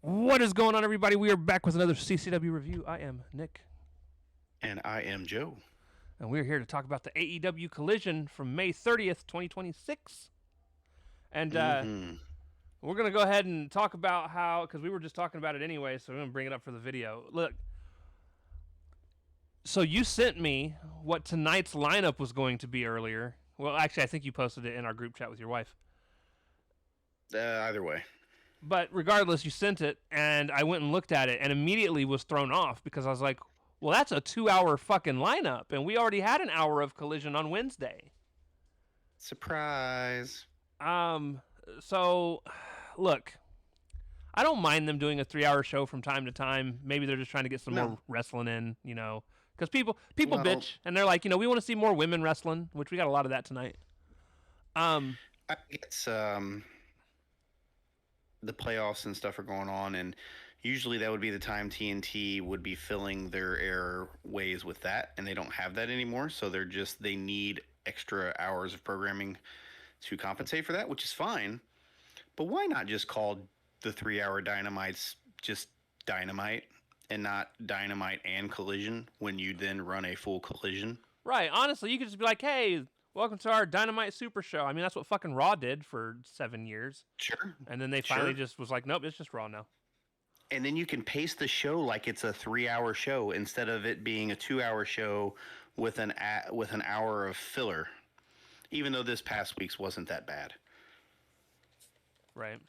What is going on, everybody? We are back with another CCW review. I am Nick. And I am Joe. And we're here to talk about the AEW Collision from May 30th, 2026. And we're going to go ahead and talk about how, because we were just talking about it anyway, so we're going to bring it up for the video. Look, so you sent me what tonight's lineup was going to be earlier. Well, actually, I think you posted it in our group chat with your wife. Either way. But regardless, you sent it, and I went and looked at it, and immediately was thrown off because I was like, well, that's a 2-hour fucking lineup, and we already had an hour of Collision on Wednesday. Surprise. So, look, I don't mind them doing a 3-hour show from time to time. Maybe they're just trying to get some more wrestling in, you know, because people bitch, and they're like, you know, we want to see more women wrestling, which we got a lot of that tonight. I guess the playoffs and stuff are going on, and usually that would be the time TNT would be filling their airways with that, and they don't have that anymore, so they need extra hours of programming to compensate for that, which is fine. But why not just call the 3-hour Dynamites just Dynamite and not Dynamite and Collision when you then run a full Collision? Right. Honestly, you could just be like, hey, welcome to our Dynamite Super Show. I mean, that's what fucking Raw did for 7 years. Sure. And then they finally just was like, nope, it's just Raw now. And then you can pace the show like it's a 3-hour show instead of it being a 2-hour show with an hour of filler. Even though this past week's wasn't that bad. Right.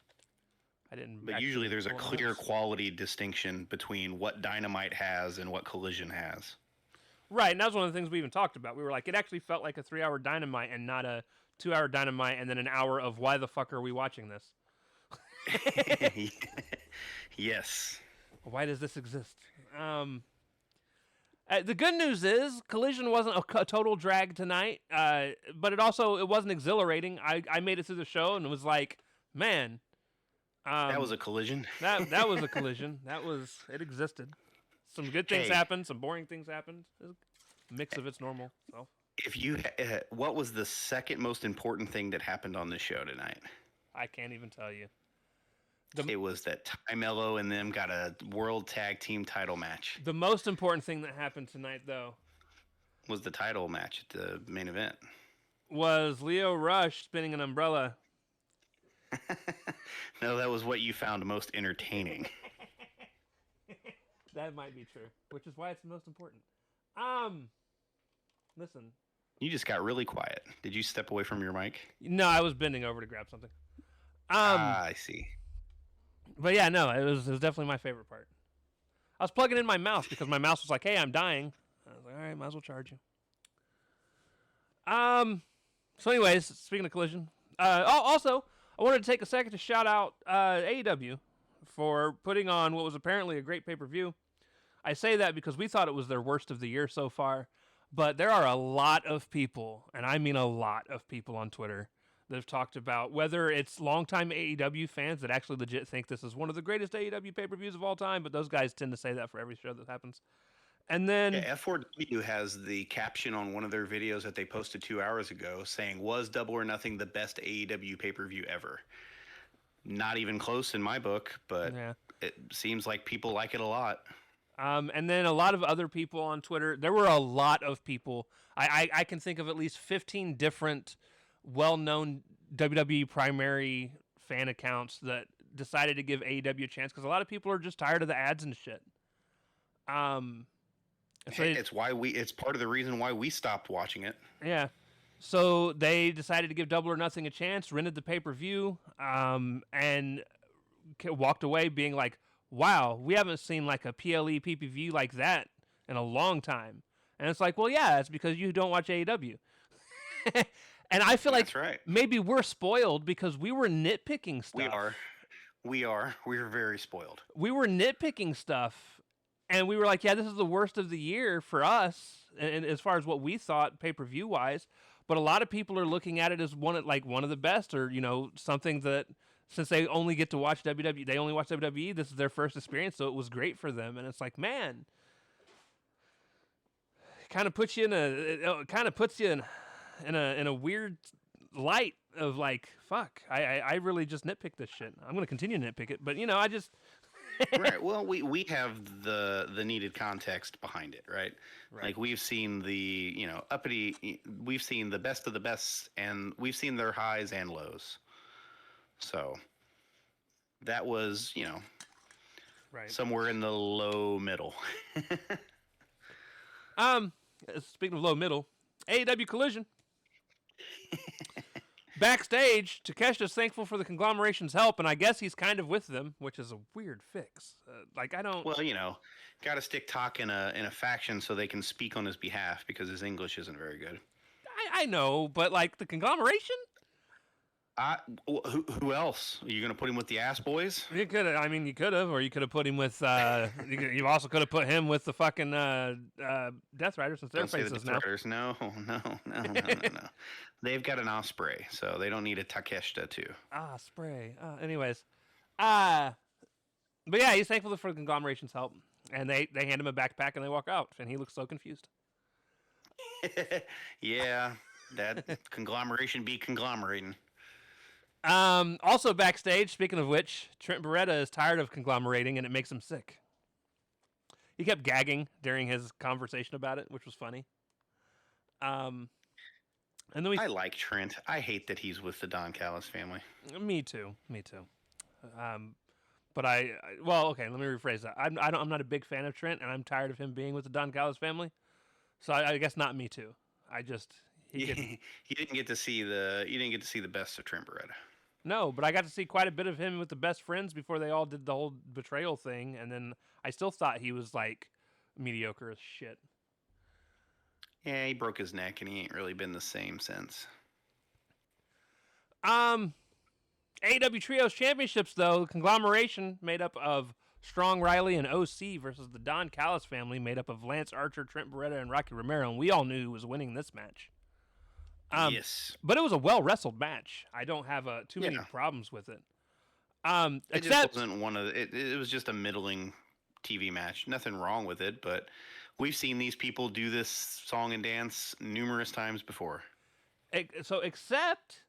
I didn't. But usually there's a clear quality distinction between what Dynamite has and what Collision has. Right, and that was one of the things we even talked about. We were like, it actually felt like a 3-hour Dynamite and not a 2-hour Dynamite and then an hour of why the fuck are we watching this? Yes. Why does this exist? The good news is Collision wasn't a total drag tonight, but it wasn't exhilarating. I made it through the show and it was like, man, that was a collision. That was a collision. It existed. Some good things happened. Some boring things happened. A mix of its normal self. What was the second most important thing that happened on this show tonight? I can't even tell you. It was that Ty Mello and them got a World Tag Team title match. The most important thing that happened tonight, though, was the title match at the main event. Was Lio Rush spinning an umbrella. No, that was what you found most entertaining. That might be true, which is why it's the most important. Listen. You just got really quiet. Did you step away from your mic? No, I was bending over to grab something. I see. But yeah, no, it was definitely my favorite part. I was plugging in my mouse because my mouse was like, hey, I'm dying. I was like, all right, might as well charge you. So anyways, speaking of Collision, also, I wanted to take a second to shout out AEW for putting on what was apparently a great pay-per-view. I say that because we thought it was their worst of the year so far, but there are a lot of people, and I mean a lot of people on Twitter that have talked about whether it's longtime AEW fans that actually legit think this is one of the greatest AEW pay-per-views of all time, but those guys tend to say that for every show that happens. And then F4W has the caption on one of their videos that they posted 2 hours ago saying, was Double or Nothing the best AEW pay-per-view ever? Not even close in my book, but It seems like people like it a lot. And then a lot of other people on Twitter. There were a lot of people. I can think of at least 15 different well-known WWE primary fan accounts that decided to give AEW a chance because a lot of people are just tired of the ads and shit. So it's part of the reason why we stopped watching it. Yeah. So they decided to give Double or Nothing a chance, rented the pay-per-view, and walked away being like, wow, we haven't seen like a PLE PPV like that in a long time. And it's like, well, yeah, it's because you don't watch AEW. And I feel like maybe we're spoiled because we were nitpicking stuff. We are. We're very spoiled. We were nitpicking stuff, and we were like, yeah, this is the worst of the year for us, and as far as what we thought pay-per-view wise. But a lot of people are looking at it as one of the best, or something that since they only get to watch WWE, they only watch WWE. This is their first experience, so it was great for them. And it's like, man, it kind of puts you in a weird light of like, fuck, I really just nitpick this shit. I'm gonna continue to nitpick it, but I just Right. Well, we have the needed context behind it, right? Right. Like we've seen the uppity, we've seen the best of the best, and we've seen their highs and lows. So that was Right. somewhere in the low middle. Um, Speaking of low middle, AEW Collision. Backstage, Takeshita's thankful for the conglomeration's help, and I guess he's kind of with them, which is a weird fix. Like I don't. Well, got to stick talk in a faction so they can speak on his behalf because his English isn't very good. I know, but like the conglomeration. Who else? Are you going to put him with the ass boys? You could. I mean, you could have, or you could have put him with. You also could have put him with the fucking Death Rider, since they're Don't say the faces Death now. Riders. No, no, no, no, no, no. They've got an Osprey, so they don't need a Takeshita too. Spray. Anyways, but yeah, he's thankful for the conglomeration's help, and they hand him a backpack and they walk out, and he looks so confused. Yeah, that conglomeration be conglomerating. Also backstage, speaking of which, Trent Beretta is tired of conglomerating, and it makes him sick. He kept gagging during his conversation about it, which was funny. And then I like Trent. I hate that he's with the Don Callis family. Me too. But okay. Let me rephrase that. I'm not a big fan of Trent, and I'm tired of him being with the Don Callis family. So I guess not me too. I just You didn't get to see the best of Trent Beretta. No, but I got to see quite a bit of him with the best friends before they all did the whole betrayal thing, and then I still thought he was like mediocre as shit. Yeah, he broke his neck, and he ain't really been the same since. AEW Trios Championships, though, conglomeration made up of Strong Riley and OC versus the Don Callis family, made up of Lance Archer, Trent Beretta, and Rocky Romero, and we all knew who was winning this match. Yes, but it was a well wrestled match. I don't have too many problems with it. It just wasn't one of it was just a middling TV match. Nothing wrong with it, but we've seen these people do this song and dance numerous times before. So except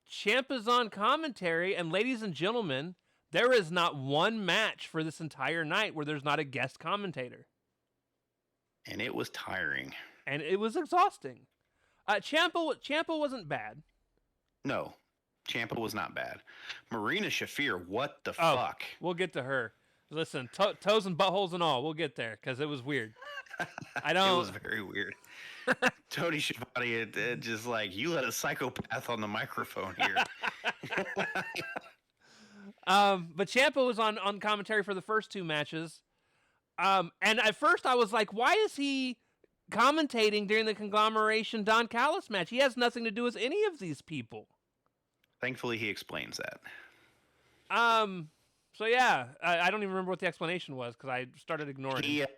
Ciampa's on commentary, and ladies and gentlemen, there is not one match for this entire night where there's not a guest commentator. And it was tiring. And it was exhausting. Ciampa wasn't bad. No, Ciampa was not bad. Marina Shafir, what the fuck? We'll get to her. Listen, toes and buttholes and all, we'll get there because it was weird. I don't. It was very weird. Tony Schiavone, just like, you let a psychopath on the microphone here. But Ciampa was on commentary for the first two matches. And at first I was like, why is he commentating during the conglomeration Don Callis match? He has nothing to do with any of these people. Thankfully, he explains that. So yeah, I don't even remember what the explanation was because I started ignoring it.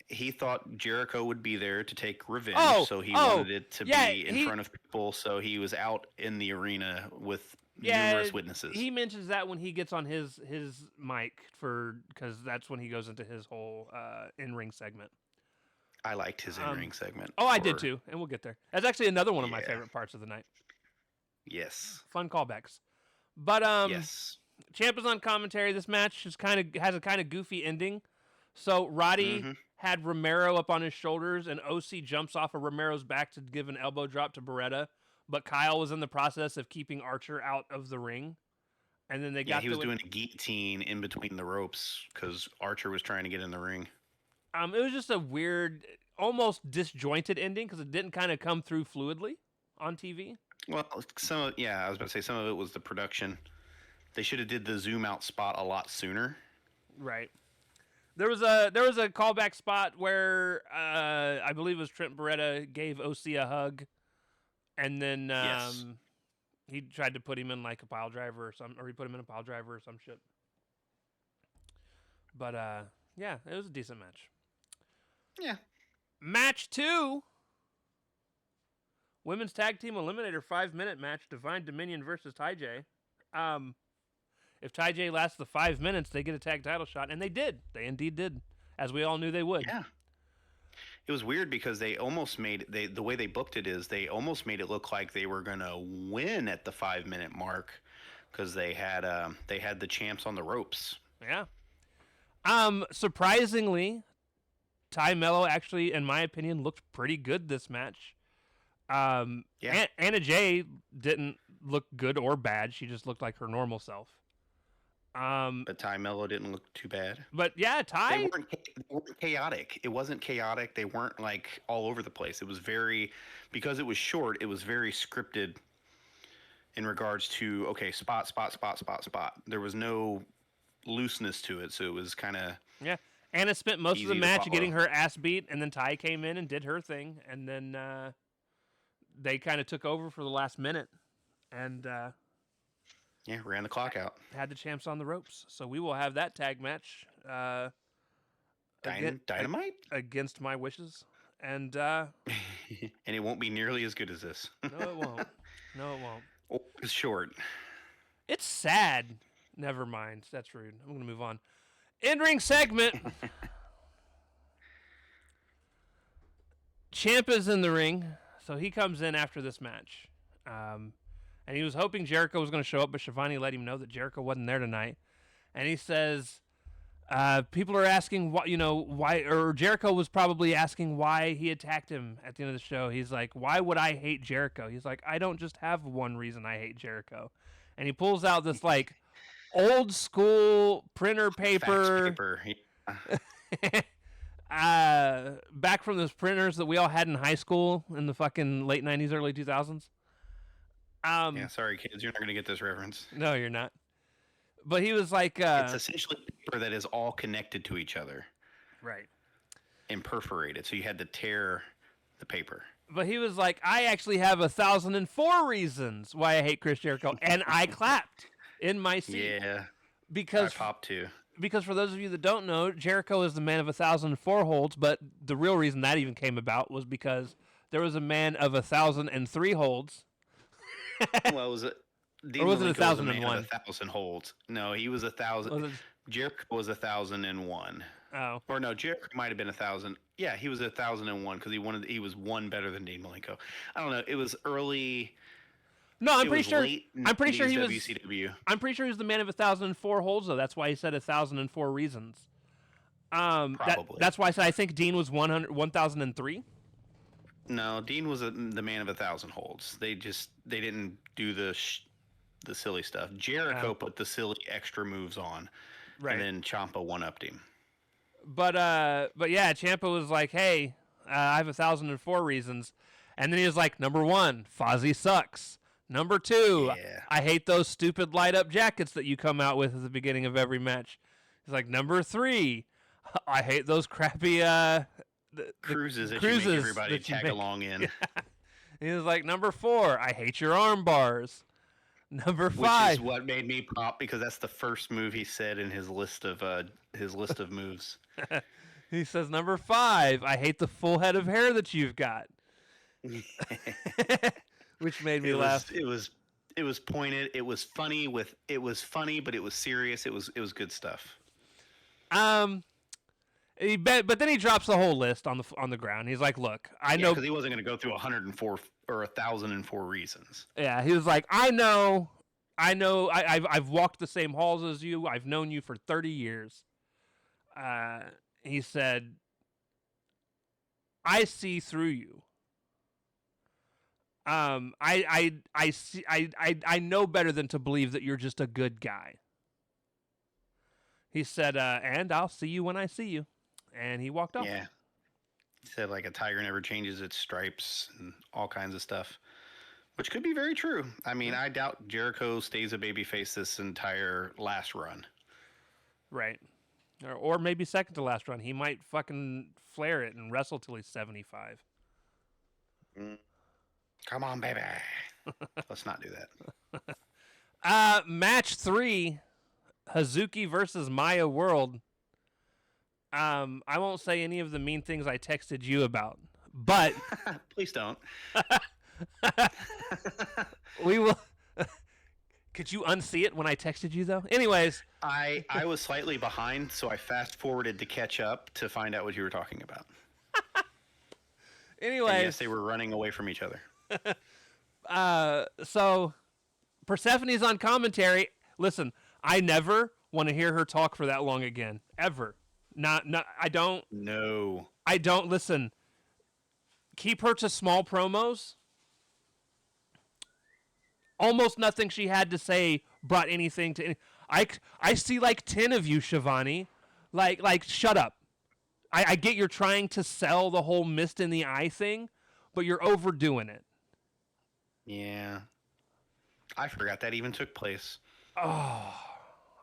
He thought Jericho would be there to take revenge, so he wanted it to be in front of people. So he was out in the arena with numerous witnesses. He mentions that when he gets on his mic because that's when he goes into his whole in-ring segment. I liked his in-ring segment. I did too, and we'll get there. That's actually another one of my favorite parts of the night. Yes. Fun callbacks. But yes. Ciampa's on commentary. This match has a kind of goofy ending. So Roddy had Romero up on his shoulders, and OC jumps off of Romero's back to give an elbow drop to Beretta. But Kyle was in the process of keeping Archer out of the ring. And then he was doing a guillotine in between the ropes because Archer was trying to get in the ring. It was just a weird, almost disjointed ending because it didn't kind of come through fluidly on TV. Well, I was about to say some of it was the production. They should have did the zoom out spot a lot sooner. Right. There was a callback spot where I believe it was Trent Beretta gave OC a hug, and then he tried to put him in like a pile driver or he put him in a pile driver or some shit. But yeah, it was a decent match. Yeah. Match 2. Women's Tag Team Eliminator 5-minute match. Divine Dominion versus Ty J. If Ty J lasts the 5 minutes, they get a tag title shot, and they did. They indeed did, as we all knew they would. Yeah. It was weird because they almost made the way they booked it is they almost made it look like they were gonna win at the 5-minute mark because they had the champs on the ropes. Yeah. Surprisingly, Ty Mello actually, in my opinion, looked pretty good this match. Yeah. Anna Jay didn't look good or bad. She just looked like her normal self. But Ty Mello didn't look too bad. But yeah, Ty. They weren't chaotic. It wasn't chaotic. They weren't like all over the place. It was very, because it was short, it was very scripted in regards to, okay, spot, spot, spot, spot, spot. There was no looseness to it. So it was kind of. Yeah. Anna spent most of the Easy to match follow. getting her ass beat, and then Ty came in and did her thing, and then they kind of took over for the last minute, and Yeah, ran the clock out. had the champs on the ropes. So we will have that tag match Dynamite? against my wishes, and And it won't be nearly as good as this. no, it won't. No, it won't. Oh, it's short. It's sad. Never mind. That's rude. I'm going to move on. In-ring segment. Ciampa's in the ring, so he comes in after this match. And he was hoping Jericho was going to show up, but Shivani let him know that Jericho wasn't there tonight. And he says, people are asking why, or Jericho was probably asking why he attacked him at the end of the show. He's like, why would I hate Jericho? He's like, I don't just have one reason I hate Jericho. And he pulls out this like old school printer paper. Back from those printers that we all had in high school in the fucking late 90s, early 2000s. Yeah, sorry, kids. You're not going to get this reference. No, you're not. But he was like... it's essentially paper that is all connected to each other. Right. And perforated. So you had to tear the paper. But he was like, I actually have 1,004 reasons why I hate Chris Jericho. And I clapped in my seat. Yeah. Because I popped too. Because for those of you that don't know, Jericho is the man of 1,004 holds. But the real reason that even came about was because there was a man of 1,003 holds. Well, was it? Dean Or was it Malenko 1,001? 1,000 holds. No, he was 1,000. Jericho was 1,001. Oh. Or no, Jericho might have been 1,000. Yeah, he was 1,001 because he was one better than Dean Malenko. I don't know. It was early. No, I'm pretty sure. I'm pretty sure he was. WCW. I'm pretty sure he was the man of 1,004 holds, though. That's why he said 1,004 reasons. Probably. That's why I said I think Dean was 1,003. No, Dean was the man of 1,000 holds. They didn't do the silly stuff. Jericho put the silly extra moves on, right? And then Ciampa one-upped him. But yeah, Ciampa was like, "Hey, I have 1,004 reasons," and then he was like, "Number 1, Fozzy sucks. Number 2, I hate those stupid light-up jackets that you come out with at the beginning of every match." He's like, "Number 3, I hate those crappy cruises that you make everybody tag along in." Yeah. He was like, "Number 4, I hate your arm bars. Number 5." Which is what made me pop because that's the first move he said in his list of moves. He says, "Number 5, I hate the full head of hair that you've got." Which made me laugh. It was pointed. It was funny, but it was serious. It was good stuff. But then he drops the whole list on the ground. He's like, "Look, I know," because he wasn't going to go through 104 or 1,004 reasons. Yeah, he was like, "I know. I've walked the same halls as you. I've known you for 30 years." He said, "I see through you. I see. I know better than to believe that you're just a good guy." He said, "And I'll see you when I see you." And he walked off. Yeah. He said, like, a tiger never changes its stripes and all kinds of stuff, which could be very true. I mean, I doubt Jericho stays a babyface this entire last run. Right. Or maybe second to last run. He might fucking flare it and wrestle till he's 75. Come on, baby. Let's not do that. Match 3, Hazuki versus Maya World. I won't say any of the mean things I texted you about, but please don't. We will. Could you unsee it when I texted you though? Anyways, I was slightly behind, so I fast forwarded to catch up to find out what you were talking about. Anyways, and yes, they were running away from each other. So Persephone's on commentary. Listen, I never want to hear her talk for that long again, ever. Not. I don't. No. I don't listen. Keep her to small promos. Almost nothing she had to say brought anything to. I see like 10 of you, Shivani. Like, shut up. I get you're trying to sell the whole mist in the eye thing, but you're overdoing it. Yeah. I forgot that even took place. Oh,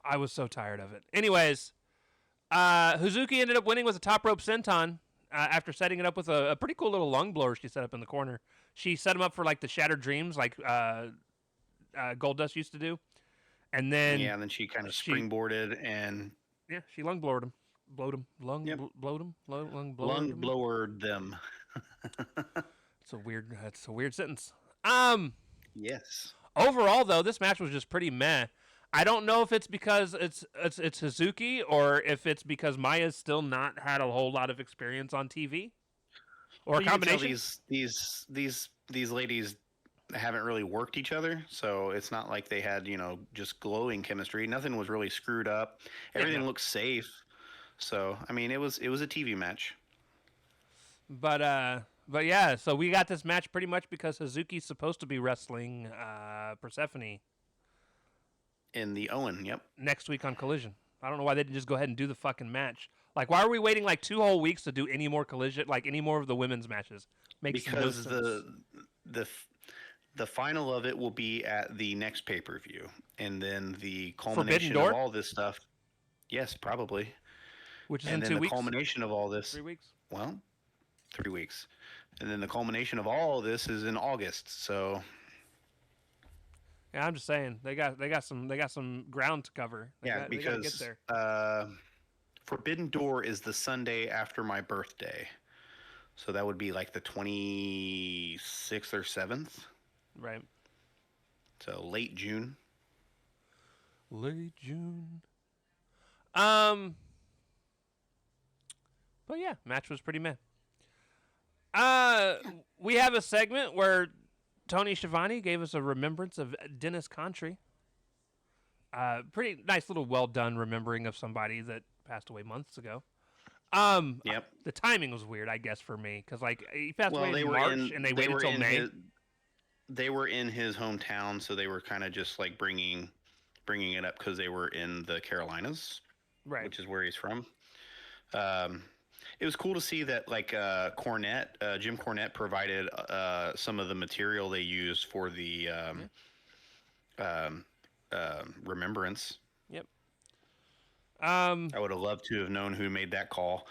I was so tired of it. Anyways, Hazuki ended up winning with a top rope senton after setting it up with a pretty cool little lung blower she set up in the corner. She set him up for like the Shattered Dreams, like Goldust used to do. And then she kind of springboarded and she lung blowered him. Blowed him. Lung blowered them. That's a weird sentence. Yes. Overall, though, this match was just pretty meh. I don't know if it's because it's Hazuki or if it's because Maya's still not had a whole lot of experience on TV, or a combination. These ladies haven't really worked each other, so it's not like they had just glowing chemistry. Nothing was really screwed up. Everything looked safe. So I mean, it was a TV match. But yeah, so we got this match pretty much because Hazuki's supposed to be wrestling Persephone in the Owen, yep. Next week on Collision. I don't know why they didn't just go ahead and do the fucking match. Like, why are we waiting like 2 whole weeks to do any more Collision, like any more of the women's matches? Makes no sense. Because the final of it will be at the next pay-per-view, and then the culmination of all this stuff. Yes, probably. Which is and in then 2 the weeks. Culmination of all this. 3 weeks. Well, 3 weeks, and then the culmination of all of this is in August. So. Yeah, I'm just saying they got some ground to cover. Because they gotta get there. Forbidden Door is the Sunday after my birthday, so that would be like the 26th or 7th. Right. So late June. Late June. But yeah, match was pretty meh. We have a segment where Tony Schiavone gave us a remembrance of Dennis Contry. Pretty nice little well done remembering of somebody that passed away months ago. Yep. The timing was weird, I guess, for me because like he passed away in March and they waited till May. They were in his hometown, so they were kind of just like bringing it up because they were in the Carolinas, right? Which is where he's from. It was cool to see that like Jim Cornette provided some of the material they used for the remembrance. Yep. I would have loved to have known who made that call.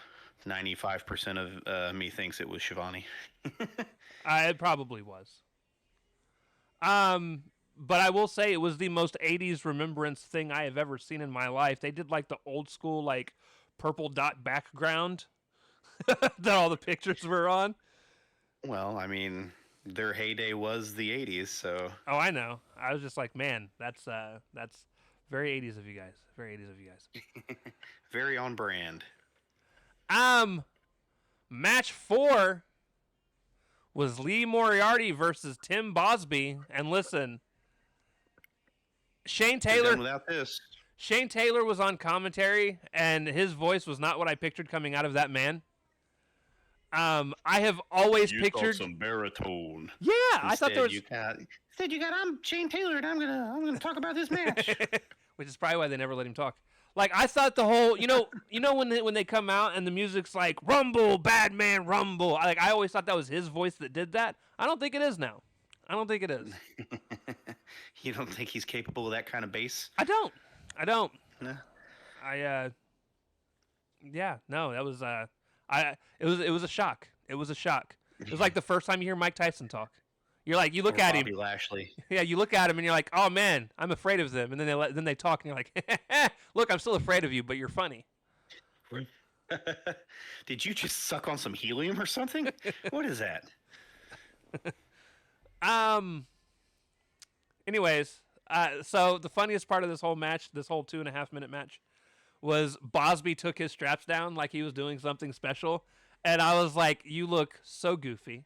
95% of me thinks it was Shivani. It probably was. But I will say it was the most 80s remembrance thing I have ever seen in my life. They did like the old school like purple dot background that all the pictures were on. Well, I mean, their heyday was the 80s, so. Oh, I know. I was just like, man, that's very 80s of you guys. Very 80s of you guys. Very on brand. Match 4 was Lee Moriarty versus Tim Bosby, and listen, Shane Taylor. Without this. Shane Taylor was on commentary, and his voice was not what I pictured coming out of that man. I have always pictured some baritone. Yeah, Instead, I thought there was. I'm Shane Taylor, and I'm gonna talk about this match. Which is probably why they never let him talk. Like I thought the whole, when they come out and the music's like Rumble, Bad Man Rumble. I always thought that was his voice that did that. I don't think it is now. I don't think it is. You don't think he's capable of that kind of bass? I don't. No. Yeah, no, that was it was a shock. It was a shock. It was like the first time you hear Mike Tyson talk. You're like, you look at Bobby him. Lashley. Yeah, you look at him and you're like, oh man, I'm afraid of them. And then they talk and you're like, look, I'm still afraid of you, but you're funny. Did you just suck on some helium or something? What is that? Anyways, so the funniest part of this whole match, this whole 2.5 minute match, was Bosby took his straps down like he was doing something special, and I was like, "You look so goofy."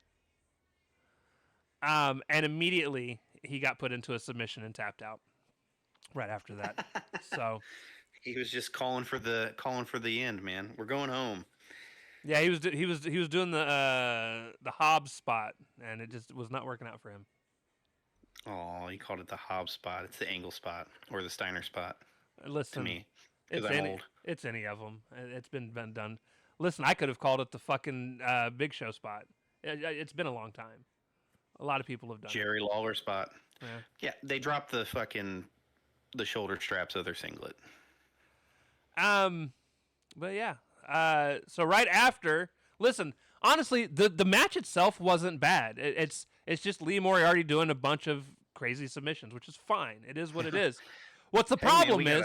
And immediately he got put into a submission and tapped out. Right after that, so He was just calling for the end, man. We're going home. Yeah, he was doing the Hobbs spot, and it just was not working out for him. Oh, he called it the Hobbs spot. It's the Angle spot or the Steiner spot to Listen, me because I'm old. it's any of them. It's been done. Listen, I could have called it the fucking Big Show spot. It's been a long time. A lot of people have done Jerry Lawler spot. it. Yeah. Yeah, they dropped the shoulder straps of their singlet. But yeah. So right after, listen, honestly, the match itself wasn't bad. It's just Lee Moriarty doing a bunch of crazy submissions, which is fine. It is what it is. What's the problem is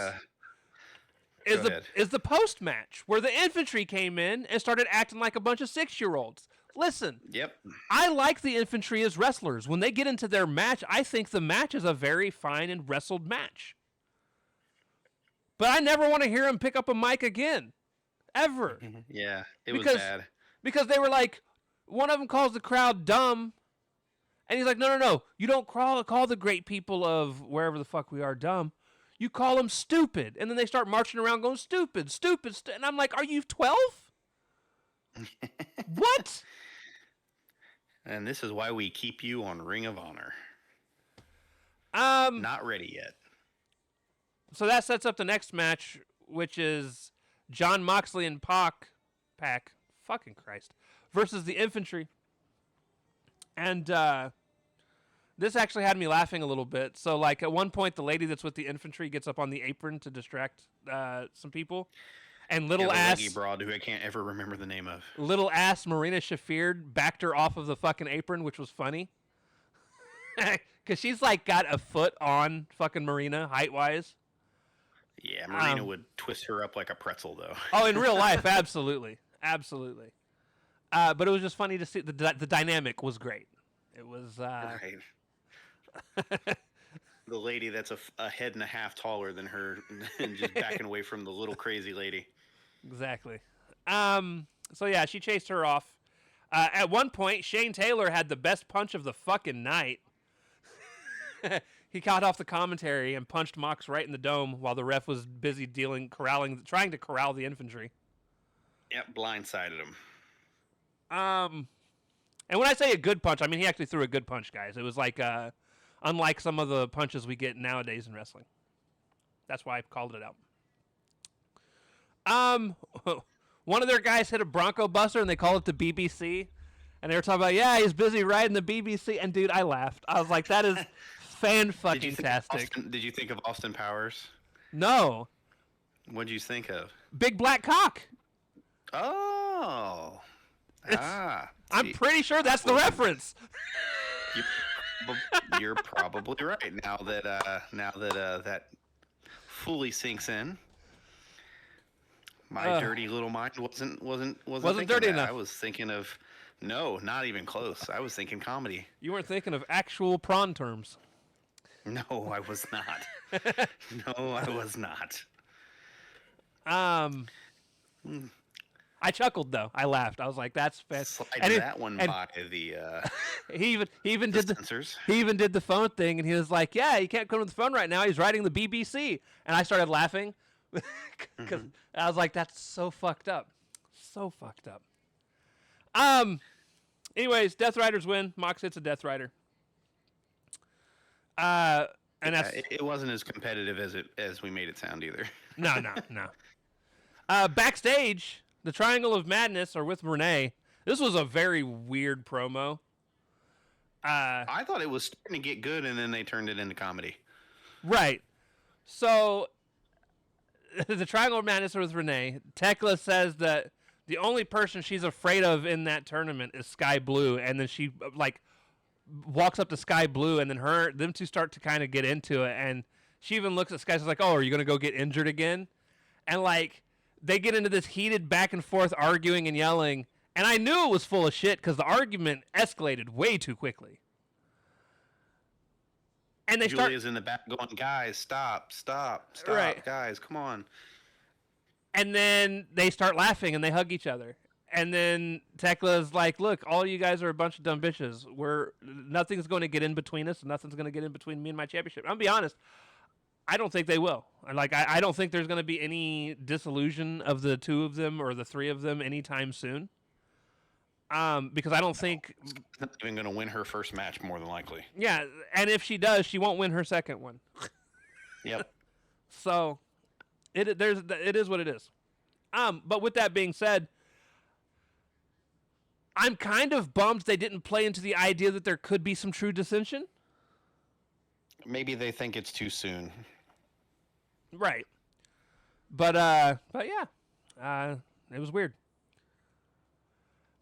the post match where the infantry came in and started acting like a bunch of 6-year-olds. Listen, Yep. I like the infantry as wrestlers. When they get into their match, I think the match is a very fine and wrestled match. But I never want to hear him pick up a mic again. Ever. Yeah, it was bad. Because they were like, one of them calls the crowd dumb. And he's like, no. You don't call the great people of wherever the fuck we are dumb. You call them stupid. And then they start marching around going, stupid. And I'm like, are you 12? What? And this is why we keep you on Ring of Honor. Not ready yet. So that sets up the next match, which is John Moxley and Pac, fucking Christ, versus the infantry. And this actually had me laughing a little bit. So, like, at one point, the lady that's with the infantry gets up on the apron to distract some people. And The leggy broad who I can't ever remember the name of. little ass Marina Shafir backed her off of the fucking apron, which was funny. Because she's, like, got a foot on fucking Marina, height-wise. Yeah, Marina would twist her up like a pretzel, though. Oh, in real life, absolutely. Absolutely. But it was just funny to see. The dynamic was great. It was... Right. The lady that's a head and a half taller than her and just backing away from the little crazy lady. Exactly. So, yeah, she chased her off. At one point, Shane Taylor had the best punch of the fucking night. He caught off the commentary and punched Mox right in the dome while the ref was busy trying to corral the infantry. Yep, blindsided him. And when I say a good punch, I mean he actually threw a good punch, guys. It was like, unlike some of the punches we get nowadays in wrestling. That's why I called it out. One of their guys hit a Bronco Buster, and they call it the BBC. And they were talking about, yeah, he's busy riding the BBC. And, dude, I laughed. I was like, that is fan-fucking-tastic. Did you think of Austin Powers? No. What'd you think of? Big Black Cock. Oh. I'm pretty sure that's the reference. You're probably right. Now that that fully sinks in. My dirty little mind wasn't dirty that. enough. I was thinking of not even close. I was thinking comedy. You weren't thinking of actual prawn terms. No, I was not. No, I was not. I chuckled though. I laughed. I was like, "That's fast." Slide that one by the. He even did censors. He even did the phone thing, and he was like, "Yeah, he can't come to the phone right now. He's writing the BBC." And I started laughing because I was like, "That's so fucked up, so fucked up." Anyways, Death Riders win. Mox hits a Death Rider. And it wasn't as competitive as we made it sound either. No. Backstage, the Triangle of Madness are with Renee. This was a very weird promo. I thought it was starting to get good, and then they turned it into comedy. Right. So, the Triangle of Madness are with Renee. Tekla says that the only person she's afraid of in that tournament is Sky Blue, and then she walks up to Sky Blue, and then them two start to kind of get into it, and she even looks at Sky and is like, "Oh, are you gonna go get injured again?" And they get into this heated back and forth arguing and yelling, and I knew it was full of shit because the argument escalated way too quickly. And Julia's in the back going, "Guys, stop, right. Guys, come on." And then they start laughing and they hug each other. And then Tekla's like, "Look, all you guys are a bunch of dumb bitches. Nothing's going to get in between us, and nothing's going to get in between me and my championship." I'll be honest. I don't think they will. Like, I don't think there's going to be any dissolution of the two of them or the three of them anytime soon. Because I don't think. She's not even going to win her first match, more than likely. Yeah, and if she does, she won't win her second one. Yep. So, it is what it is. But with that being said, I'm kind of bummed they didn't play into the idea that there could be some true dissension. Maybe they think it's too soon. Right. But yeah. It was weird.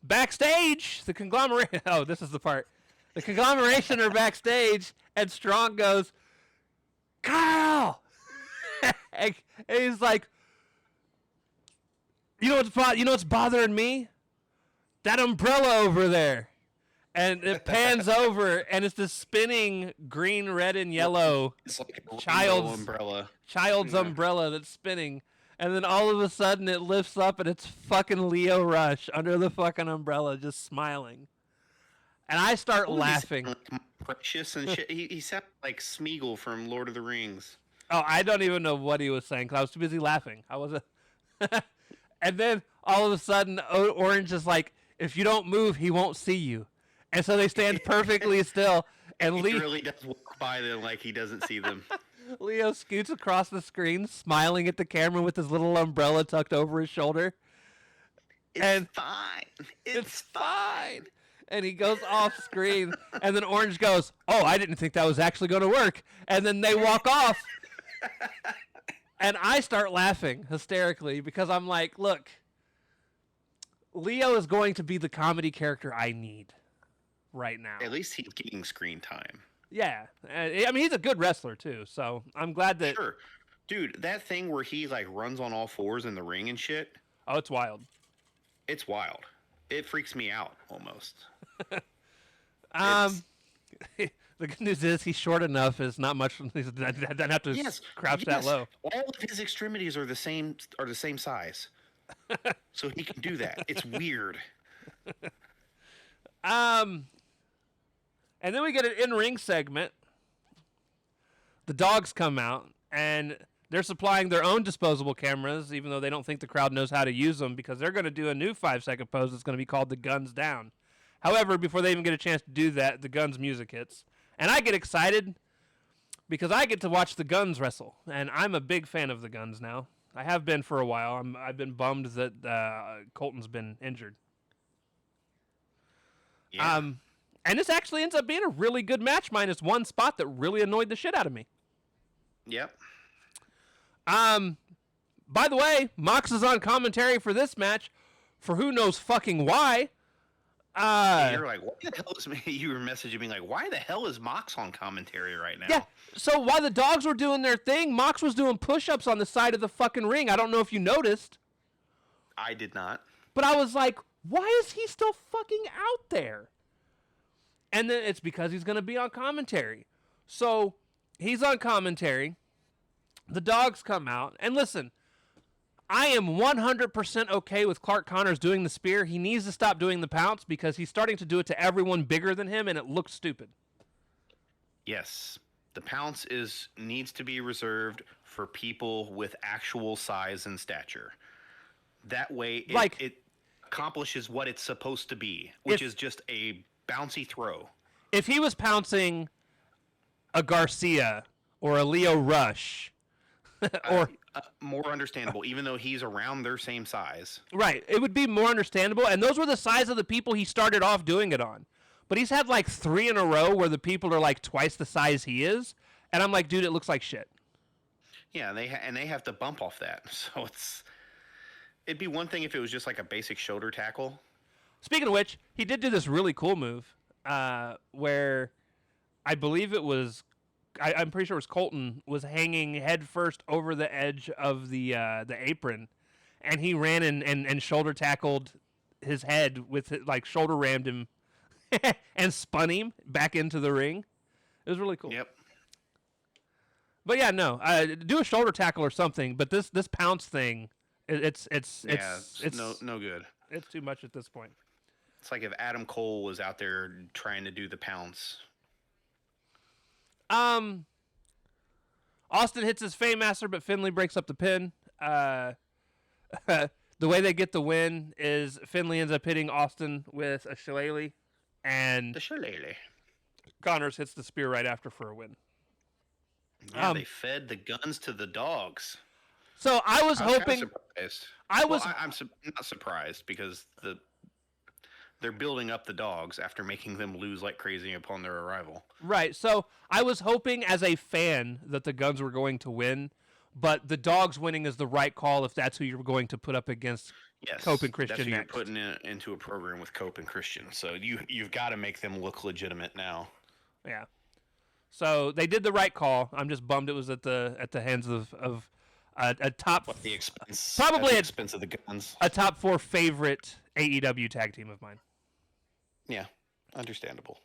Backstage, the conglomerate. Oh, this is the part. The conglomeration are backstage, and Strong goes, Kyle! and he's like, you know what's bothering me? That umbrella over there. And it pans over, and it's this spinning green, red, and yellow It's like a child's umbrella. Umbrella that's spinning. And then all of a sudden it lifts up, and it's fucking Leo Rush under the fucking umbrella just smiling. And I start laughing. Like Precious and shit. He sounded like Smeagol from Lord of the Rings. Oh, I don't even know what he was saying because I was too busy laughing. I wasn't. And then all of a sudden, Orange is like, if you don't move, he won't see you. And so they stand perfectly still. And he really does walk by them like he doesn't see them. Leo scoots across the screen, smiling at the camera with his little umbrella tucked over his shoulder. It's fine. It's fine. And he goes off screen. And then Orange goes, oh, I didn't think that was actually going to work. And then they walk off. And I start laughing hysterically because I'm like, look, Leo is going to be the comedy character I need right now. At least he's getting screen time. Yeah. I mean, he's a good wrestler, too. So I'm glad that... Sure. Dude, that thing where he, like, runs on all fours in the ring and shit. Oh, it's wild. It's wild. It freaks me out, almost. The good news is he's short enough. It's not much. He doesn't have to crouch that low. All of his extremities are the same size, so he can do that. It's weird. And then we get an in-ring segment. The dogs come out, and they're supplying their own disposable cameras, even though they don't think the crowd knows how to use them, because they're going to do a new 5-second pose that's going to be called the Guns Down. However, before they even get a chance to do that, the Guns music hits. And I get excited because I get to watch the Guns wrestle, and I'm a big fan of the Guns now. I have been for a while. I've been bummed that Colton's been injured. Yeah. And this actually ends up being a really good match, minus one spot that really annoyed the shit out of me. Yep. By the way, Mox is on commentary for this match, for who knows fucking why. You're like, what the hell is me? You were messaging me like, why the hell is Mox on commentary right now? Yeah. So while the dogs were doing their thing, Mox was doing push-ups on the side of the fucking ring. I don't know if you noticed. I did not. But I was like, why is he still fucking out there? And then it's because he's going to be on commentary. So he's on commentary. The dogs come out. And listen, I am 100% okay with Clark Connors doing the spear. He needs to stop doing the pounce because he's starting to do it to everyone bigger than him, and it looks stupid. Yes. The pounce needs to be reserved for people with actual size and stature. That way it accomplishes what it's supposed to be, which is just a bouncy throw. If he was pouncing a Garcia or a Leo Rush or more understandable, even though he's around their same size. Right, it would be more understandable, and those were the size of the people he started off doing it on. But he's had like 3 in a row where the people are like twice the size he is, and I'm like, dude, it looks like shit. Yeah, they have to bump off that, so it'd be one thing if it was just like a basic shoulder tackle. Speaking of which, he did do this really cool move where I believe it was, I'm pretty sure it was Colton, was hanging head first over the edge of the apron, and he ran and shoulder tackled his head with it, like shoulder rammed him and spun him back into the ring. It was really cool. Yep. But yeah, no, do a shoulder tackle or something. But this pounce thing, it's no good. It's too much at this point. It's like if Adam Cole was out there trying to do the pounce. Austin hits his Fame-Master, but Finley breaks up the pin. The way they get the win is Finley ends up hitting Austin with a shillelagh, and The shillelagh. Connors hits the spear right after for a win. Yeah, they fed the guns to the dogs. So I was kinda hoping. surprised. I was. I'm not surprised because they're building up the dogs after making them lose like crazy upon their arrival. Right. So I was hoping as a fan that the guns were going to win, but the dogs winning is the right call if that's who you're going to put up against Yes, Cope and Christian that's who next. you're putting into a program with Cope and Christian. So you've got to make them look legitimate now. Yeah. So they did the right call. I'm just bummed it was at the hands of a top What the expense? Probably at the a- expense of the guns. a top 4 favorite AEW tag team of mine. Yeah, understandable.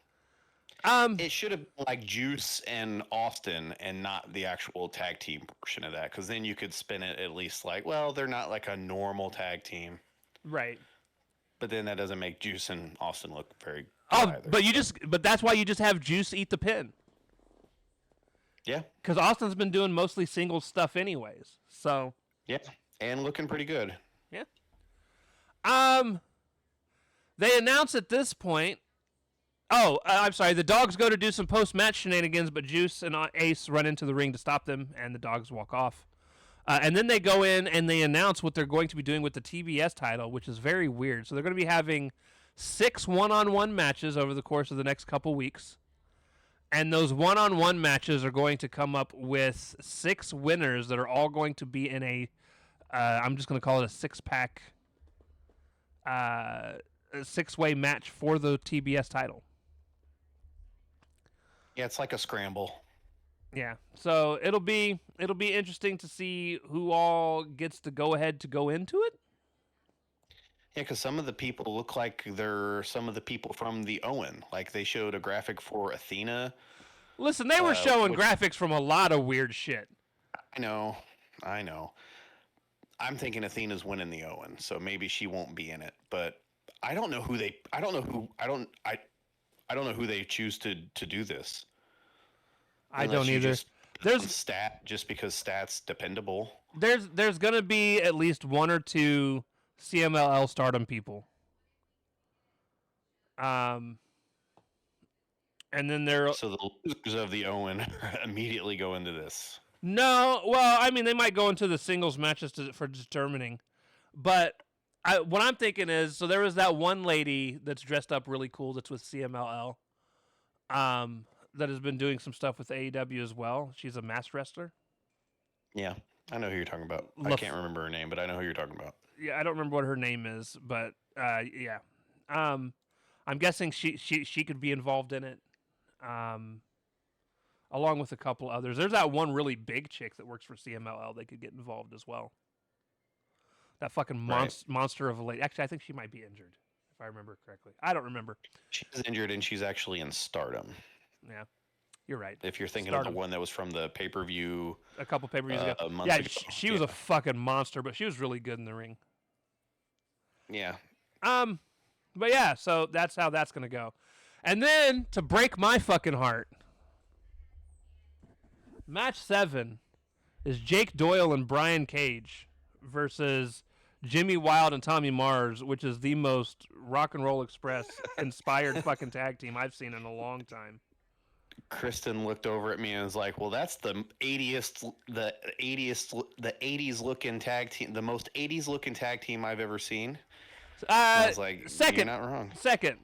Um, It should have been like Juice and Austin and not the actual tag team portion of that, because then you could spin it at least like, well, they're not like a normal tag team. right. But then that doesn't make Juice and Austin look very good Oh, either. but that's why you just have Juice eat the pin. Yeah, Because Austin's been doing mostly single stuff anyways. So yeah, and looking pretty good. yeah. They announce at this point. Oh, I'm sorry. The dogs go to do some post-match shenanigans, but Juice and Ace run into the ring to stop them, and the dogs walk off. And then they go in and they announce what they're going to be doing with the TBS title, which is very weird. So they're going to be having 6 one-on-one matches over the course of the next couple weeks. And those one-on-one matches are going to come up with 6 winners that are all going to be in a, I'm just going to call it a 6-pack, a 6-way match for the TBS title. Yeah, it's like a scramble. Yeah, so it'll be interesting to see who all gets to go ahead to go into it. Yeah, because some of the people look like they're some of the people from the Owen. Like they showed a graphic for Athena. Listen, they were showing which- graphics from a lot of weird shit. I know. I'm thinking Athena's winning the Owen, so maybe she won't be in it. But I don't know who they. I don't know who they choose to do this. I Unless don't you either. just There's stat just because stats dependable. there's gonna be at least 1 or 2 CMLL Stardom people. And then there. So the losers of the Owen immediately go into this. No, well, I mean, they might go into the singles matches for determining, but what I'm thinking is, so there was that one lady that's dressed up really cool that's with CMLL, that has been doing some stuff with AEW as well. She's a masked wrestler. Yeah, I know who you're talking about. I can't remember her name, but I know who you're talking about. Yeah, I don't remember what her name is, but yeah, I'm guessing she could be involved in it. Along with a couple others. There's that one really big chick that works for CMLL. They could get involved as well. That fucking monster of a lady. Actually, I think she might be injured, if I remember correctly. I don't remember. She's injured and she's actually in Stardom. Yeah, you're right. If you're thinking Stardom. of the one that was from the pay-per-view A couple pay-per-views ago. months Yeah, ago. she was a fucking monster, but she was really good in the ring. Yeah. But yeah, so that's how that's gonna go. And then to break my fucking heart, match 7 is Jake Doyle and Brian Cage versus Jimmy Wild and Tommy Mars, which is the most Rock and Roll Express inspired fucking tag team I've seen in a long time. Kristen looked over at me and was like, "Well, that's the 80s looking tag team, the most 80s looking tag team I've ever seen." And I was like, second, "You're not wrong." Second,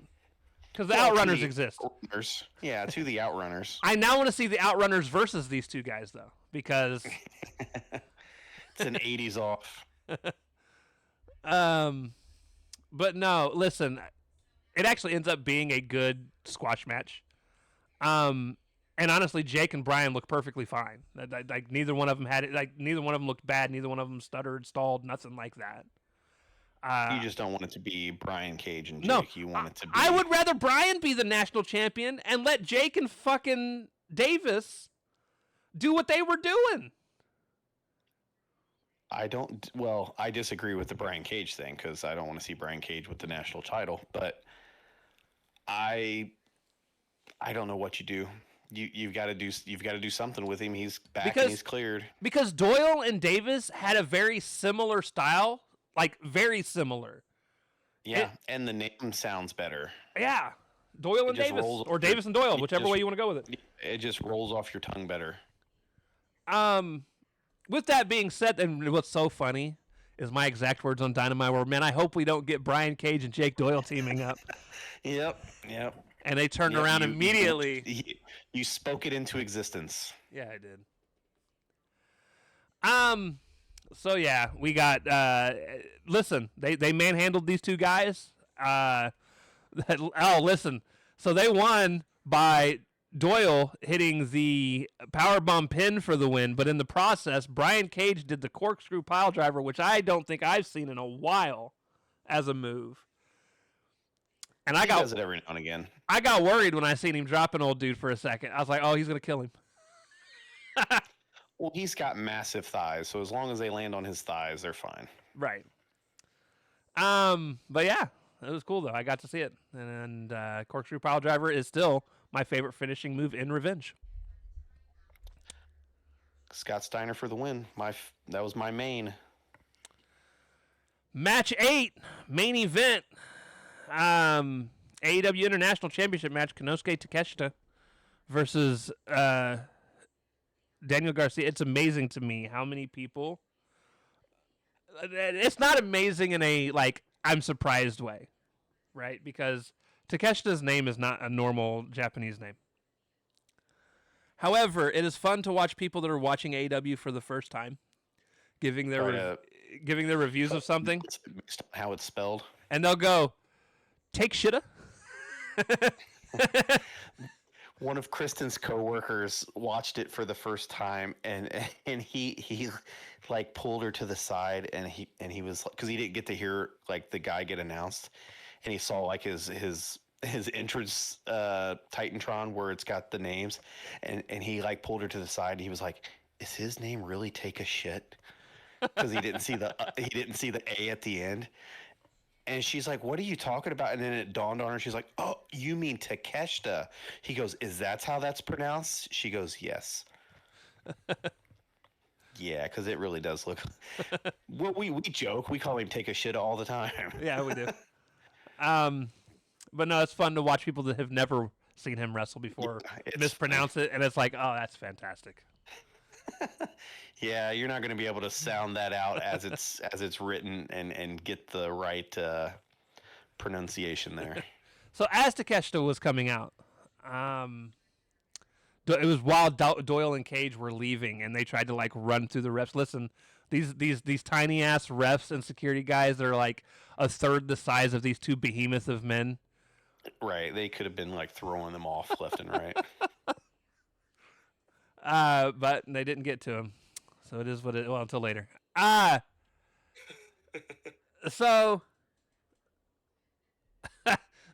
because the Well, to Outrunners the exist. Outrunners. Yeah, to the Outrunners. I now want to see the Outrunners versus these two guys, though, because It's an 80s off. But no, listen, it actually ends up being a good squash match. And honestly, Jake and Brian look perfectly fine. Like neither one of them had it. Like neither one of them looked bad. Neither one of them stuttered, stalled, nothing like that. You just don't want it to be Brian Cage and Jake. No, You want it to be. I would rather Brian be the national champion and let Jake and fucking Davis do what they were doing. I disagree with the Brian Cage thing because I don't want to see Brian Cage with the national title. But I don't know what you do. you've got to do something with him. He's back and he's cleared. Because Doyle and Davis had a very similar style, like very similar. Yeah, and the name sounds better. Yeah, Doyle and Davis, or Davis and Doyle, whichever way you want to go with it. It just rolls off your tongue better. With that being said, and what's so funny is my exact words on Dynamite were, man, I hope we don't get Brian Cage and Jake Doyle teaming up. Yep. And they turned around immediately. You spoke it into existence. Yeah, I did. So yeah, we got. Listen, they manhandled these two guys. Listen. So they won by Doyle hitting the powerbomb pin for the win, but in the process, Brian Cage did the corkscrew pile driver, which I don't think I've seen in a while as a move. And he does it every now and again. I got worried when I seen him drop an old dude for a second. I was like, oh, he's gonna kill him. Well, he's got massive thighs, so as long as they land on his thighs, they're fine. Right. But yeah, it was cool though. I got to see it, and corkscrew pile driver is still my favorite finishing move in Revenge. Scott Steiner for the win. That was my main. Match 8, main event. AEW International Championship match. Konosuke Takeshita versus Daniel Garcia. It's amazing to me how many people. It's not amazing in a I'm surprised way, right? Because Takeshita's name is not a normal Japanese name. However, it is fun to watch people that are watching AEW for the first time, giving their reviews of something. How it's spelled, and they'll go, "Take shitta." One of Kristen's coworkers watched it for the first time, and he pulled her to the side, and he was, because he didn't get to hear the guy get announced, and he saw his entrance Titantron where it's got the names, and he pulled her to the side, and he was like, "Is his name really Take a Shit?" Because he didn't see the A at the end. And she's like, "What are you talking about?" And then it dawned on her. She's like, "Oh, you mean Takeshita?" He goes, "Is that how that's pronounced?" She goes, "Yes." Yeah, because it really does look. Well, we joke. We call him Take a Shit all the time. Yeah, we do. But no, it's fun to watch people that have never seen him wrestle before mispronounce it, and it's like, oh, that's fantastic. Yeah, you're not going to be able to sound that out as it's written and get the right pronunciation there. So as Takeshita was coming out, it was while Doyle and Cage were leaving, and they tried to run through the refs. Listen, these tiny ass refs and security guys are a third the size of these two behemoths of men. Right, they could have been throwing them off left and right. But they didn't get to him. So it is what it. Well, until later. So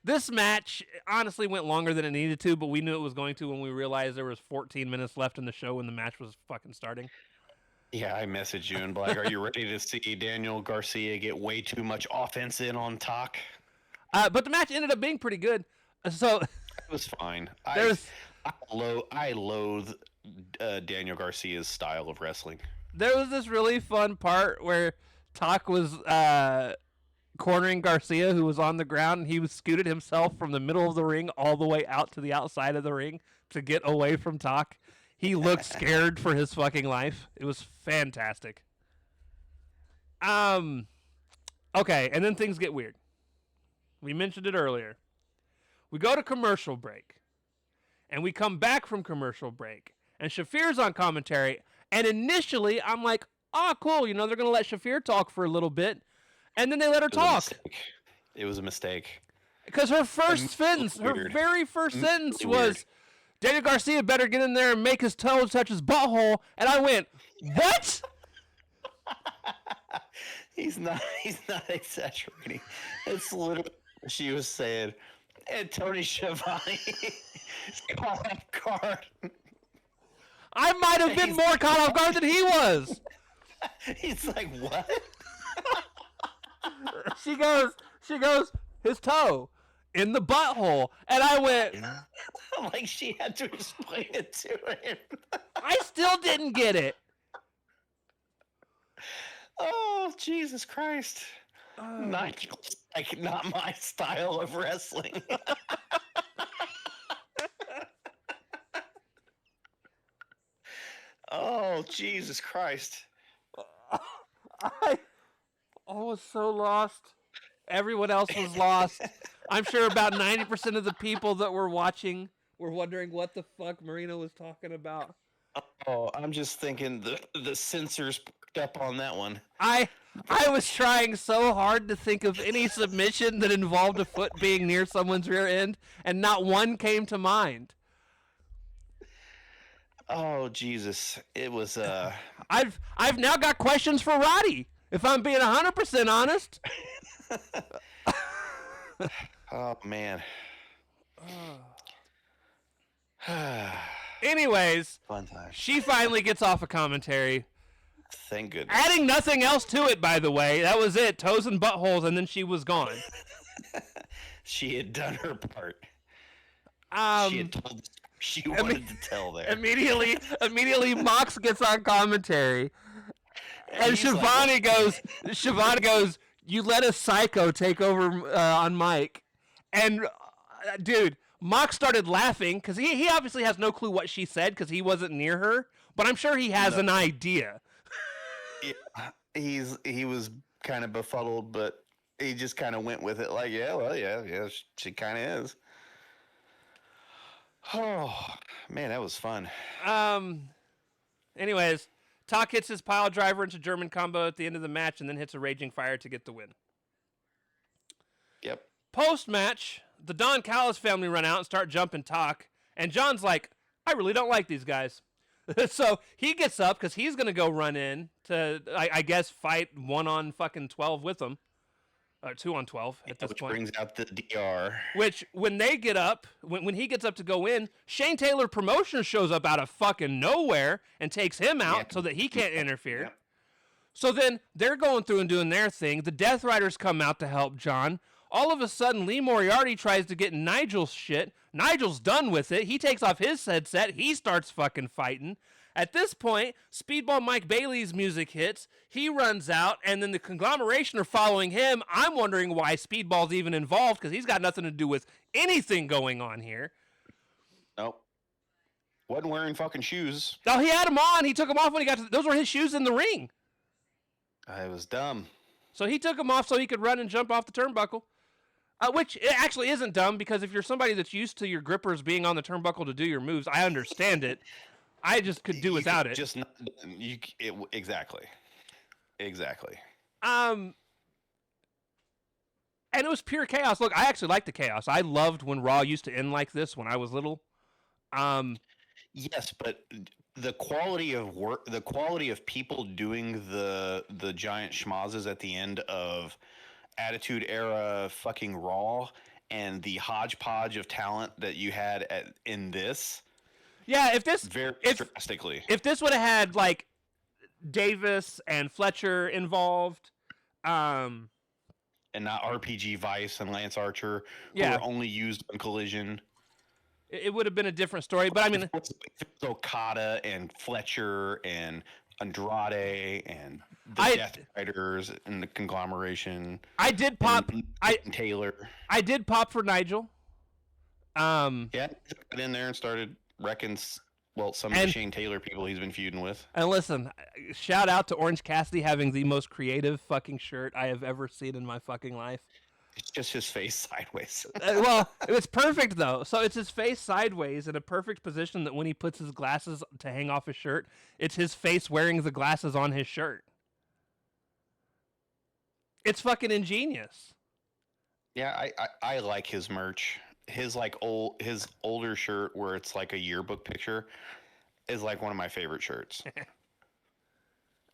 this match honestly went longer than it needed to, but we knew it was going to when we realized there was 14 minutes left in the show when the match was fucking starting. Yeah, I messaged you and like, "Are you ready to see Daniel Garcia get way too much offense in on talk?" But the match ended up being pretty good. So it was fine. I loathe Daniel Garcia's style of wrestling. There was this really fun part where Talk was cornering Garcia, who was on the ground, and he was scooted himself from the middle of the ring all the way out to the outside of the ring to get away from Talk. He looked scared for his fucking life. It was fantastic. Okay, and then things get weird. We mentioned it earlier. We go to commercial break. And we come back from commercial break. And Shafir's on commentary. And initially, I'm like, oh, cool. They're going to let Shafir talk for a little bit. And then they let her talk. It was a mistake. Because her very first sentence was, Daniel Garcia better get in there and make his toes touch his butthole. And I went, what? He's not exaggerating. It's literally what she was saying. And Tony Schiavone caught off guard. I might have been more caught off guard than he was. He's like, what? She goes, his toe in the butthole. And I went, Like she had to explain it to him. I still didn't get it. Oh, Jesus Christ. Nigel's like not my style of wrestling. Oh, Jesus Christ. I was so lost. Everyone else was lost. I'm sure about 90% of the people that were watching were wondering what the fuck Marina was talking about. Oh, I'm just thinking the censors picked up on that one. I was trying so hard to think of any submission that involved a foot being near someone's rear end, and not one came to mind. Oh, Jesus. It was I've now got questions for Roddy, if I'm being 100% honest. oh man. Anyways, Fun time. she finally gets off of commentary. Thank goodness. Adding nothing else to it, by the way. That was it. Toes and buttholes, and then she was gone. She had done her part. She had told she wanted to tell there. Immediately Mox gets on commentary. And Shivani goes, you let a psycho take over on Mike. And, dude, Mox started laughing, because he obviously has no clue what she said, because he wasn't near her. But I'm sure he has an idea. Yeah, he was kind of befuddled, but he just kind of went with it like, yeah, she kind of is. Oh, man, that was fun. Anyways, Tak hits his pile driver into German combo at the end of the match and then hits a Raging Fire to get the win. Yep. Post-match, the Don Callis family run out and start jumping Tak, and John's like, I really don't like these guys. So he gets up because he's going to go run in to, I guess, fight 1-on-12 with them. 2-on-12 at this point. Which brings out the DR. Which, when they get up, when he gets up to go in, Shane Taylor Promotions shows up out of fucking nowhere and takes him out so that he can't interfere. Yep. So then they're going through and doing their thing. The Death Riders come out to help John. All of a sudden, Lee Moriarty tries to get Nigel's shit. Nigel's done with it. He takes off his headset. He starts fucking fighting. At this point, Speedball Mike Bailey's music hits. He runs out, and then the conglomeration are following him. I'm wondering why Speedball's even involved, because he's got nothing to do with anything going on here. Nope. Wasn't wearing fucking shoes. Oh, he had them on. He took them off when he got to... Those were his shoes in the ring. It was dumb. So he took them off so he could run and jump off the turnbuckle. Which it actually isn't dumb, because if you're somebody that's used to your grippers being on the turnbuckle to do your moves, I understand it. I just could do without it. Just not, exactly. And it was pure chaos. Look, I actually liked the chaos. I loved when Raw used to end like this when I was little. Yes, but the quality of work, the quality of people doing the giant schmozzes at the end of Attitude Era fucking Raw, and the hodgepodge of talent that you had in this. Yeah, if drastically. If this would have had like Davis and Fletcher involved, and not RPG Vice and Lance Archer, who were only used on Collision, it would have been a different story. But I mean, Okada and Fletcher and Andrade and the Death Riders and the conglomeration. I did pop. Taylor. I did pop for Nigel. Yeah, got in there and started wrecking. Well, some of the Shane Taylor people he's been feuding with. And listen, shout out to Orange Cassidy having the most creative fucking shirt I have ever seen in my fucking life. It's just his face sideways. Well, it's perfect though. So it's his face sideways in a perfect position that when he puts his glasses to hang off his shirt, it's his face wearing the glasses on his shirt. It's fucking ingenious. Yeah, I like his merch. His older shirt where it's like a yearbook picture is like one of my favorite shirts.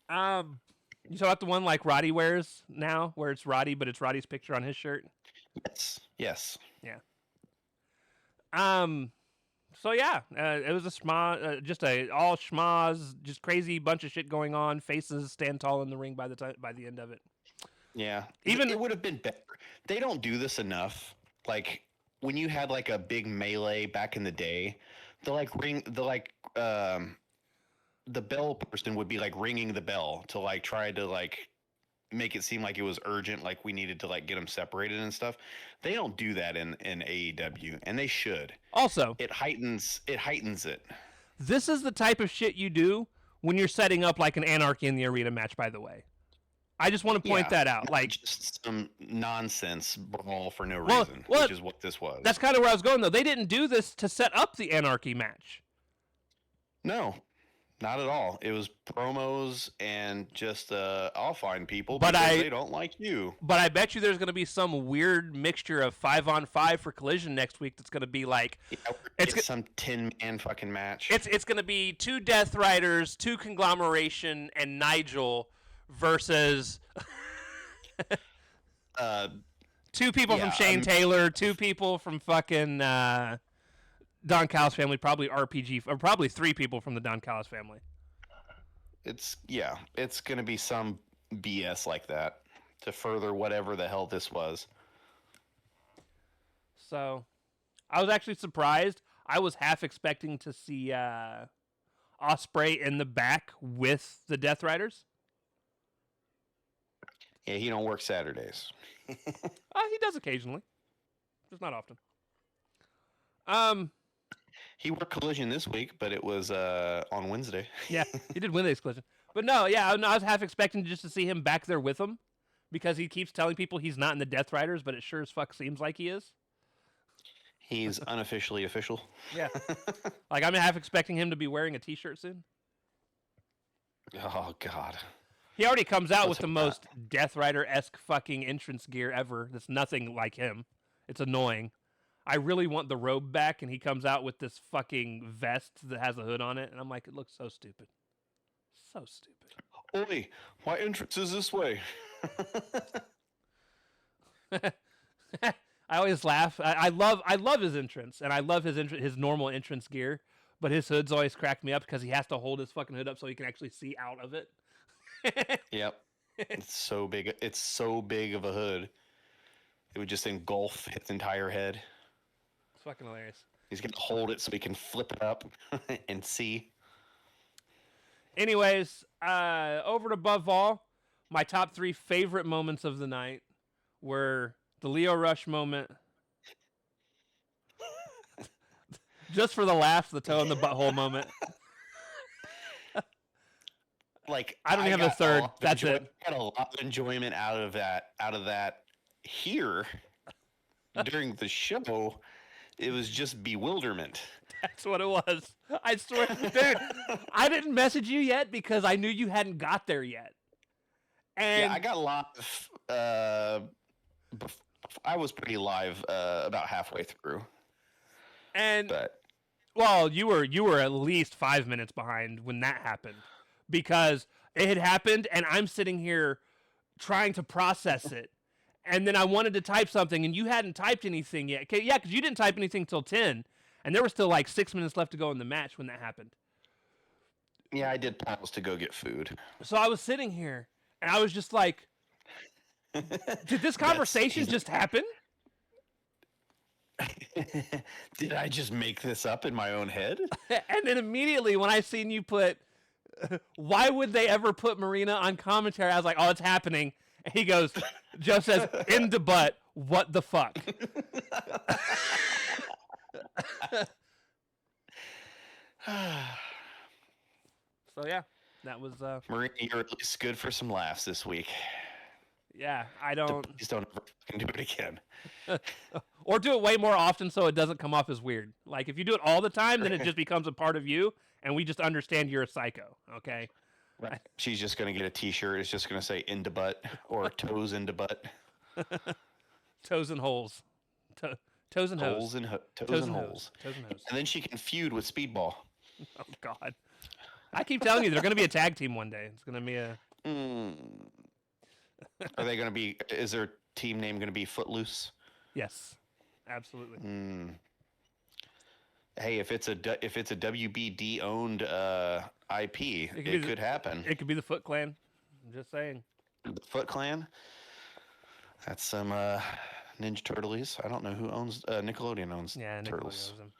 You saw the one like Roddy wears now, where it's Roddy, but it's Roddy's picture on his shirt? Yes. Yeah. So yeah, it was a schmoz, just a all schmoz, just crazy bunch of shit going on. Faces stand tall in the ring by the end of it. Yeah. Even it would have been better. They don't do this enough. Like, when you had like a big melee back in the day, the bell person would be like ringing the bell to like try to like make it seem like it was urgent, like we needed to like get them separated and stuff. They don't do that in AEW, and they should. Also, It heightens it. this is the type of shit you do when you're setting up like an Anarchy in the Arena match, by the way. I just want to point that out. Like just some nonsense brawl for no reason, which is what this was. That's kind of where I was going, though. They didn't do this to set up the Anarchy match. No, not at all. It was promos and just I'll find people but because they don't like you. But I bet you there's going to be some weird mixture of 5-on-5 for Collision next week that's going to be like... it's some 10-man fucking match. It's going to be 2 Death Riders, 2 Conglomeration, and Nigel versus... 2 people from Shane Taylor, 2 people from fucking Don Callis family, probably RPG, or probably 3 people from the Don Callis family. It's going to be some BS like that to further whatever the hell this was. So, I was actually surprised. I was half expecting to see Ospreay in the back with the Death Riders. Yeah, he don't work Saturdays. He does occasionally, just not often. He worked Collision this week, but it was on Wednesday. Yeah, he did Wednesday's Collision. But no, yeah, I was half expecting just to see him back there with them because he keeps telling people he's not in the Death Riders, but it sure as fuck seems like he is. He's unofficially official. Yeah. Like, I'm half expecting him to be wearing a t-shirt soon. Oh, God. He already comes out with the most Death Rider-esque fucking entrance gear ever. That's nothing like him. It's annoying. I really want the robe back, and he comes out with this fucking vest that has a hood on it, and I'm like, it looks so stupid. So stupid. Oi, my entrance is this way. I always laugh. I love his entrance, and I love his normal entrance gear, but his hood's always cracked me up because he has to hold his fucking hood up so he can actually see out of it. Yep. It's so big. It's so big of a hood. It would just engulf his entire head. It's fucking hilarious. He's going to hold it so he can flip it up and see. Anyways, over and above all, my top 3 favorite moments of the night were the Leo Rush moment. Just for the laughs, the toe in the butthole moment. Like, I don't have a third. That's it. I got a lot of enjoyment out of that here during the show. It was just bewilderment. That's what it was. I swear, dude. I didn't message you yet because I knew you hadn't got there yet. And yeah, I got a lot of. I was pretty live about halfway through. Well, you were at least 5 minutes behind when that happened. Because it had happened, and I'm sitting here trying to process it. And then I wanted to type something, and you hadn't typed anything yet. Yeah, because you didn't type anything till 10, and there were still like 6 minutes left to go in the match when that happened. Yeah, I did pause to go get food. So I was sitting here, and I was just like, did this conversation just happen? Did I just make this up in my own head? And then immediately when I seen you put... why would they ever put Marina on commentary? I was like, oh, it's happening. And he goes, Joe says, in the butt, what the fuck? So, yeah, that was... Marina, you're at least good for some laughs this week. Yeah, I don't... Please don't ever fucking do it again. Or do it way more often so it doesn't come off as weird. Like, if you do it all the time, then it just becomes a part of you, and we just understand you're a psycho, okay? Right. She's just going to get a t-shirt. It's just going to say into butt or toes into butt. Toes and holes. Toes and hoes. Toes and holes. Toes and hoes. And then she can feud with Speedball. Oh, God. I keep telling you, they're going to be a tag team one day. It's going to be a... Are they going to be... Is their team name going to be Footloose? Yes. Absolutely. Hey, if it's a WBD owned IP, it could happen. It could be the Foot Clan. I'm just saying. The Foot Clan. That's some Ninja Turtles. I don't know who owns. Nickelodeon owns Yeah, Nickelodeon Turtles. owns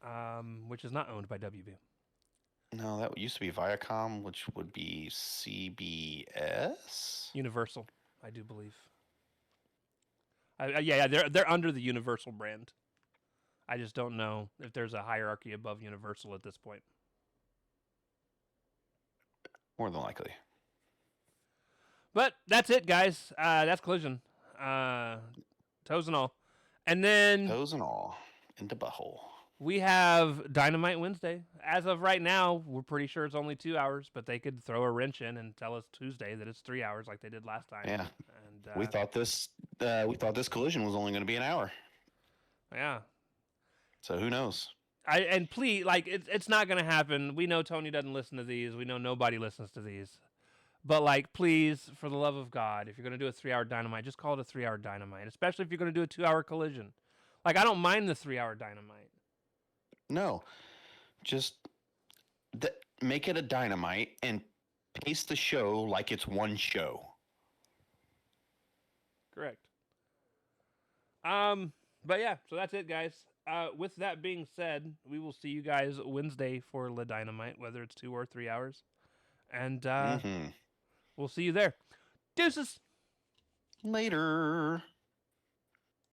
them. Which is not owned by WB. No, that used to be Viacom, which would be CBS. Universal, I do believe. Yeah, they're under the Universal brand. I just don't know if there's a hierarchy above Universal at this point. More than likely. But that's it, guys. That's Collision. Toes and all. And then Toes and all. Into butthole. we have Dynamite Wednesday. As of right now, we're pretty sure it's only 2 hours, but they could throw a wrench in and tell us Tuesday that it's 3 hours like they did last time. Yeah. And we thought this collision was only going to be an hour. Yeah. So who knows? And please, like, it's not gonna happen. We know Tony doesn't listen to these. We know nobody listens to these. But like, please, for the love of God, if you're gonna do a 3 hour Dynamite, just call it a 3 hour Dynamite. Especially if you're gonna do a 2 hour Collision. Like, I don't mind the 3 hour Dynamite. No, just make it a Dynamite and pace the show like it's one show. Correct. But yeah, so that's it, guys. With that being said, we will see you guys Wednesday for Le Dynamite, whether it's 2 or 3 hours. And we'll see you there. Deuces. Later.